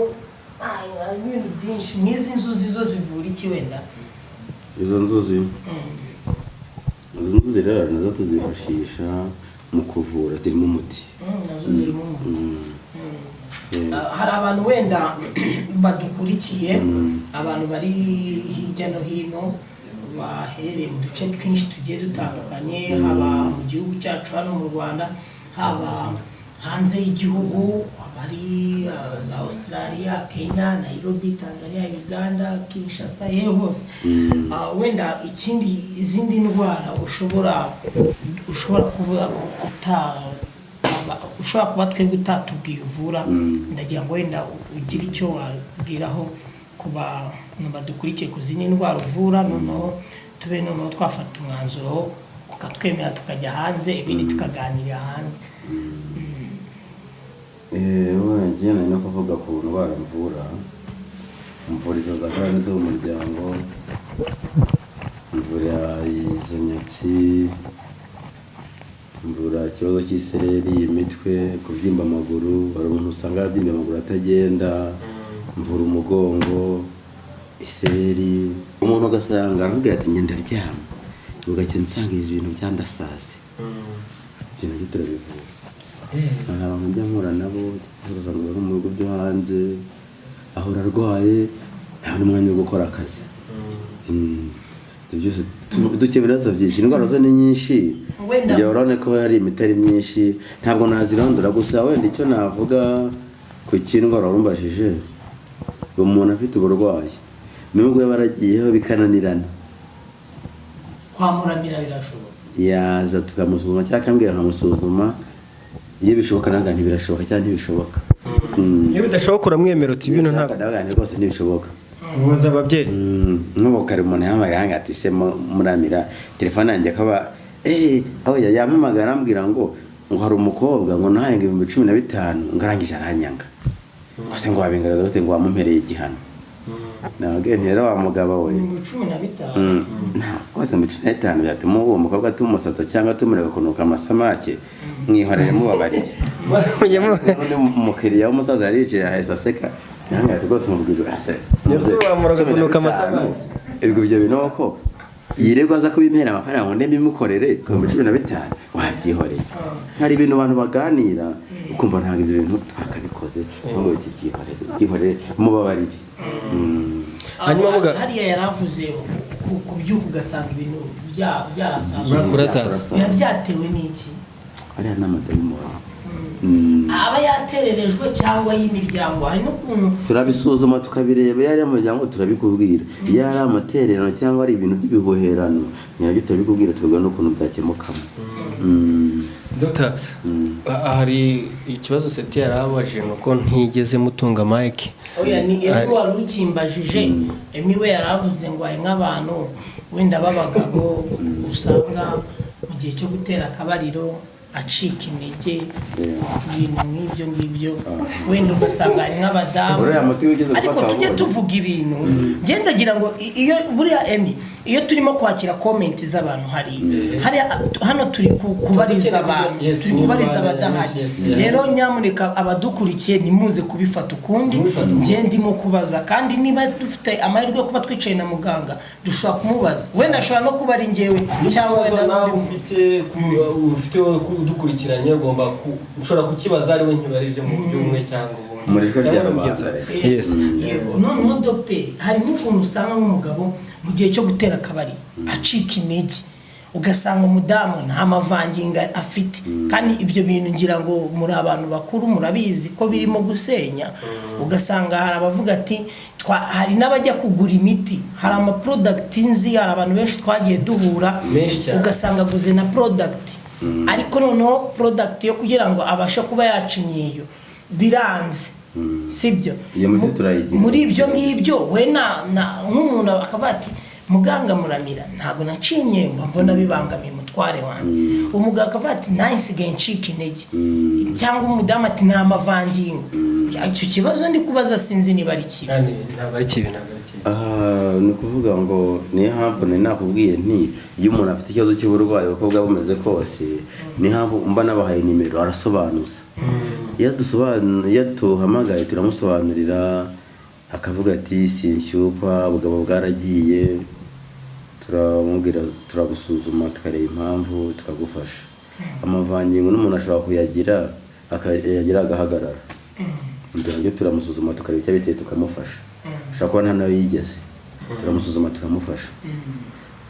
ibintu byinshi n'izi nzuzi zo zivura iki wenda izo nzuzi rero nazo tuzifashisha mu kuvura zirimo umuti nazo zirimo umuti hari abantu wenda badukurikiye abantu bari hirya no hino baherereye mu duce twinshi tugiye dutandukanye haba mu gihugu cyacu hano mu Rwanda haba hanze y'igihugu abari za Australia, Kenya, Nairobi, Tanzania, Uganda, Kinshasa hose wenda izindi ndwara ushobora kuba twebwe utatubwiye uvura ndagira ngo wenda ugire icyo wabwiraho kuba badukurikiye ku zindi ndwara uvura noneho tube noneho twafata umwanzuro ukatwemera tukajya hanze ibindi tukaganirira hanze ngiye nari no kuvuga ku ndwara mvura mvura izo za karande z'umuryango mvura izo nyatsi mvura ikibazo cy'isereri imitwe kubyimba amaguru hari umuntu usanga yabyimba amaguru atagenda mvura umugongo isereri umuntu ugasanga aravuga ati ngenda ndaryama ugakina usanga ibintu byandasaze ibyo nabyo turabivura abantu njya mpura nabo ugasanga bari mu bigo byo hanze ahora arwaye nta n'umwanya wo gukora akazi dukemura ibibazo byinshi indwara zo ni nyinshi njye urabona ko hari imiti ari myinshi ntabwo nazirondora gusa wenda icyo navuga ku cy'indwara warumbajije umuntu afite uburwayi nubwo yaba aragiyeho bikananirana kwamuramira birashoboka yaza tukamusuzuma cyangwa akambwira nkamusuzuma iyo bishoboka ntabwo ntibirashoboka cyangwa ntibishoboka iyo bidashoboka uramwemera uti ibintu ntabwo rwose ntibishoboka ubaza ababyeyi nk'ubu kare umuntu yahamagaye ati se muramira telefone yanjye akaba aho yampamagara arambwira ngo hari umukobwa ngo nahaye ngo 15,000 ngo arangije aranyanga ngo se ngo wabingaragaza gute ngo wamumpereye igihano nabwiye ntera wa mugabo we mu 15 kose mu 15 byatuma uwo mukobwa tumusata cyangwa tumureka kunuka amasamake mwihorere mubabarire umukiriya w'umusaza yaricaye aheza aseka nanga rwose mubwira ase Yesu wamuraga kunuka amasamake ibyo bintu ko yiregwa aza kubimera amafaranga ngo ndembimukorere ku 15 wabyihoreye hari ibintu abantu baganira ukumva ntabwo ibyo bintu twakabikoze ngo iki gihorere mubabarire hanyuma muga hariya yaravuze ku byuko ugasanga ibintu byarasanzwe byatewe n'iki ariya n'amadayimoni aba yatererejwe cyangwa y'imiryango hari n'ukuntu turabisuzuma tukabireba yari amajyango turabikubwira yari amatererano cyangwa ari ibintu by'ibihoherano nyabyo turabikubwira tuvuga n'ukuntu byakemukamo Dr. hari ikibazo seti yarabaje nuko ntigeze mutunga mic oya ni ego warukimbajije emiwe yaravuze ngo ari nk'abantu wenda babagabo usanga mu gihe cyo gutera akabariro acika intege ibintu nk'ibyo wenda ugasanga ari nk'abadamu ariko tujye tuvuga ibintu ngendagira ngo iyo buriya iyo turimo kwakira comment z'abantu hari hano turi kubariza abantu turi kubariza abadahari rero nyamuneka abadukurikiye nimuze kubifata ukundi ndimo kubaza kandi niba dufite amahirwe yo kuba twicaye na muganga dushobora kumubaza wenda ashobora no kuba ari njyewe cyangwa wenda ufite dukurikiranye ugomba ushobora kukibaza ari we nkibarije mu byumwe cyangwa muri jwe ry'abantu yes no doctor hari n'ukuntu usanga nk'umugabo mu gihe cyo gutera akabari acika intege ugasanga umudamu nta mavanginga afite kandi ibyo bintu ngira ngo muri abantu bakuru murabizi ko birimo gusenya ugasanga hari abavuga ati hari n'abajya kugura imiti hari ama product nzi hari abantu benshi twagiye duhura ugasanga aguze na product ariko noneho product yo kugira ngo abashe kuba yacinyeyo biranze sibyo muri ibyo ngibyo we nk'umuntu akaba ati muganga muramira ntago nacinye mbona bibangamiye mutware wanjye umuganga akavuga ati nayisigaye ncika intege cyangwa umudamu ati nta mavangingo icyo kibazo ndi kubaza sinzi niba ari kibi ntabwo ari kibi ni ukuvuga ngo niyo mpamvu nakubwiye nti iyo umuntu afite ikibazo cy'uburwayi uko bwaba bumeze kose niyo mpamvu mba nabahaye nimero arasobanuza iyo tuhamagaye turamusobanurira akavuga ati sinshyukwa ubugabo bwaragiye turamubwira turagusuzuma tukareba impamvu tukagufasha amavangingo n'umuntu ashobora kuyagira agahagarara ibyo turamusuzuma tukareba icyo biteye tukamufasha ashobora kuba nta nawe yigeze turamusuzuma tukamufasha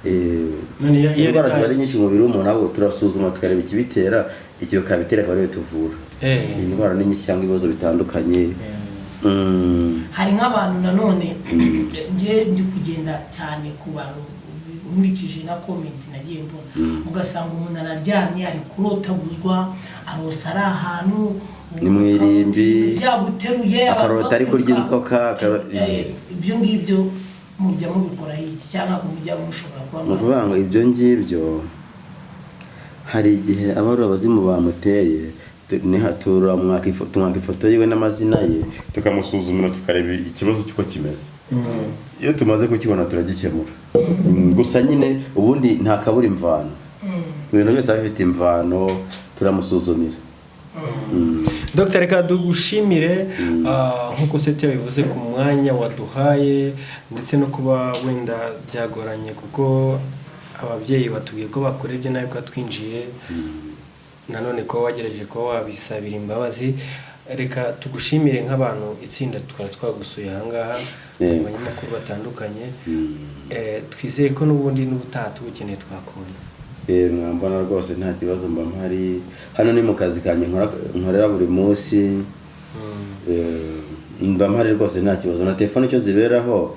indwara ziba ari nyinshi mu mubiri w'umuntu ahubwo turasuzuma tukareba ikibitera icyo kabitera akaba ariyo tuvura indwara ni nyinshi cyangwa ibibazo bitandukanye hari nk'abantu nanone ngiye ndi kugenda cyane ku bantu nkurikije na comment nagiye mbona ugasanga umuntu araryamye ari kurotaguzwa arose ari ahantu ni mu irimbi byaguteruye akarota ari kurya inzoka ibyo ngibyo mujya mubikora iki cyangwa mujya mushobora kuba mu kuvuga ngo ibyo ngibyo hari igihe abari abazimu bamuteye tumwaka ifoto yiwe n'amazina ye tukamusuzumira tukareba ikibazo cy'uko kimeze iyo tumaze kukibona turagikemura gusa nyine ubundi nta kabura imvano ibintu byose bifite imvano turamusuzumira Dr. reka dugushimire nk'uko sete bivuze ku mwanya waduhaye ndetse no kuba wenda byagoranye kuko ababyeyi batubwiye ko bakorebye nabi ko twinjiye nanone ko wagerageje ko wabisabira imbabazi reka tugushimire nk'abantu itsinda twari twagusuye ahangaha mu banyamakuru batandukanye twizeye ko n'ubundi n'ubutaha tubukeneye twakubona mwambona rwose nta kibazo mba mpari hano ni mu kazi kanjye nkorera buri munsi mba mpari rwose nta kibazo na telefone icyo ziberaho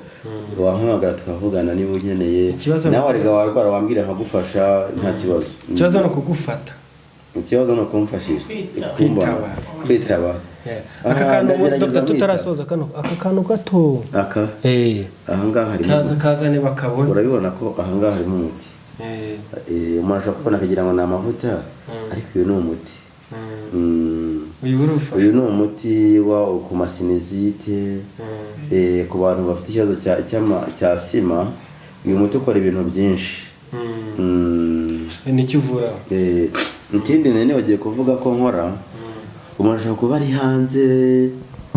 wahamagara tukavugana niba ukeneye nawe warega warwara wambwira nkagufasha nta kibazo ikibazo ni ukugufata ikibazo ni ukumfashisha kwitaba aka kantu tutarasoza aka kantu gato ahangaha harimo kazane bakabona urabibona ko ahangaha harimo umuti umuntu ashobora kubona akagira ngo ni amavuta ariko uyu ni umuti uyu ni umuti wa ku masinizite ku bantu bafite ikibazo cya sima. Uyu muti ukora ibintu byinshi. Nicyo uvura. Ikindi nene bagiye kuvuga ko nkora, umuntu ashobora kuba ari hanze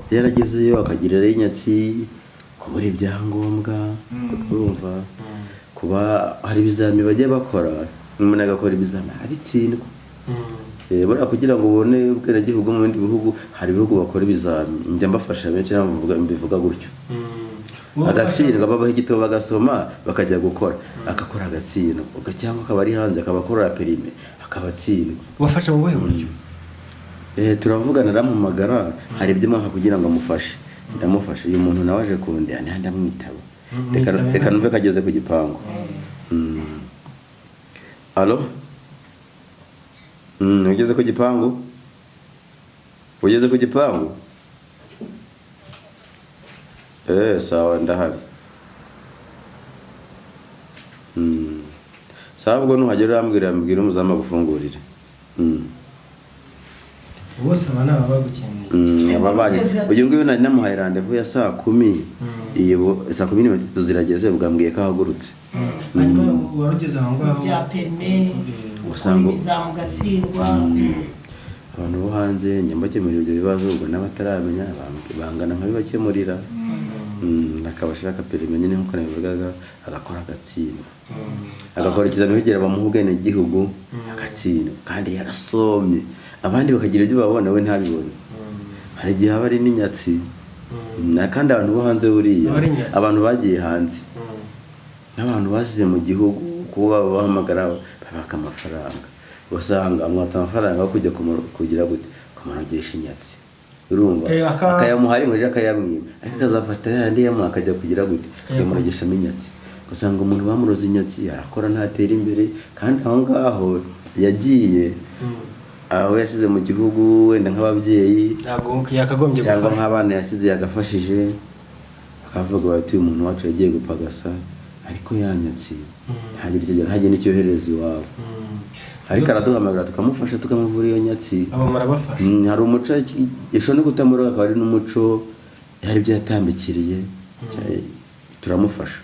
yaragezeyo akagirira inyatsi, kubura ibyangombwa, urumva, kuba hari ibizami bagiye bakora, umuntu agakora ibizami abitsindwa. Buriya kugira ngo ubone ubwenegihugu mu bindi bihugu, hari ibihugu bakora ibizami, njya mbafasha benshi mbivuga gutyo. Agatsindwa babaho igitabo bagasoma bakajya gukora, agakora agatsindwa, cyangwa akaba ari hanze akaba akora perime akabatsindwa. Ubafasha mu buhe buryo? Turavugana arampamagara, hari ibyo mwaka kugira ngo amufashe, ndamufasha. Uyu muntu nawe aje kundeba ndamwitaba, reka numve kageze ku gipangu. Allo? Ugeze ku gipangu? Ugeze ku gipangu? Sawa ndahari. Sawa ubwo nuhagera urambwira umuzama gufungurira. Bose abana bagukeneye. Uyu nguyu nari namuhaye rendezvous ya saa 10. Iyo saa 10 zirageze bwambwiye ko ahagurutse. Hanyuma warugeze aho ngaho bya perme usanga bizamugatsindwa. Abantu bo hanze nyambakemurira ibyo bibazo ubwo n'abataramenya bangana nkabibakemurira. Akabashaka perime nyine nkuko nabivugaga, agakora agatsindwa. Agakora ikizamini kugira bamuhe ubwenegihugu agatsindwa, kandi yarasomye. Abandi bakagira ibyo babona we ntabibone. Hari igihe aba ari n'inyatsi. Kandi abantu bo hanze buriya, abantu bagiye hanze, n'abantu basize mu gihugu kuba bahamagara babaka amafaranga, usanga amwata amafaranga kujya kugira gute kumanogesha inyatsi. Urumva akayamuhari ngo je akayamwima, ariko kazafata yandi yamu akajya kugira gute yamunogesha inyatsi. Usanga umuntu bamuroza inyatsi arakora ntatera imbere, kandi aho ngaho yagiye aho yasize mu gihugu wenda nk'ababyeyi ntabwo yakagombye cyangwa nk'abana yasize yagafashije, akavuga bati uyu muntu wacu yagiye gupagasa ariko yanyatsi ntagire n'icyohereza iwabo. Ariko araduhamagara tukamufasha tukamuvura iyo nyatsi. Abo marabafasha. Hari umuco ishobora no kutamuroga, akaba ari n'umuco hari ibyo yatambikiriye turamufasha.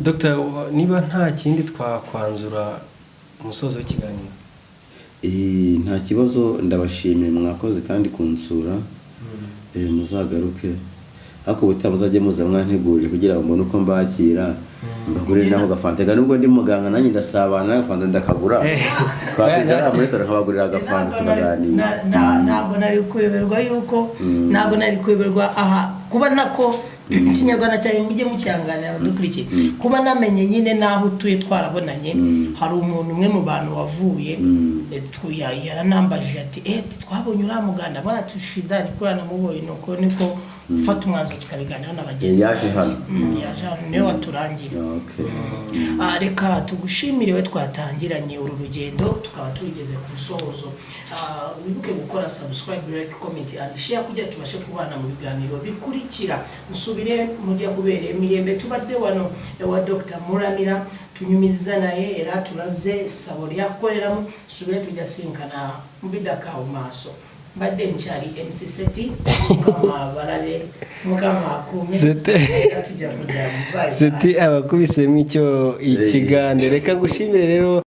Dr. niba nta kindi twakwanzura umusozo w'ikiganiro. Nta kibazo, ndabashimiye mwakoze kandi kunsura. Muzagaruke ariko ubutamuzajye muza mwantegurije kugira ngo mbone uko mbakira, mbagure naho gafanta. Nubwo ndi muganga nanjye ndasabana gafanta ndakagura, twatejara muri sora kabagurira gafanta tukaganira. Ntabwo nari kweberwa yuko ntabwo nari kweberwa aha kuba nako ikinyarwanda cyane mujye mucyanganira abadukurikiye, kuba namenye nyine naho utuye twarabonanye. Hari umuntu umwe mu bantu wavuye yaranambajije ati twabonye uramuganda batushida nikurana muboye nuko niko ufata umwanzuro tukabiganira n'abagenzi. Yaje hano niwe waturangira. Reka tugushimire we twatangiranye uru rugendo tukaba turigeze ku musozo. Wibuke gukora subscribe, like, comment and share kugira tubashe kubana mu biganiro bikurikira. Musubire mujya kubereye Mirembe tubadde wano wa Dr. Muramira tunyumiza naye era turaze sabori yakoreramo, subire tujya sinkana mbidaka umaso. Badde nchari MC Seti kama barabe mukama kume Seti abakubise mwicyo ikiganiro. Reka ngushimire rero.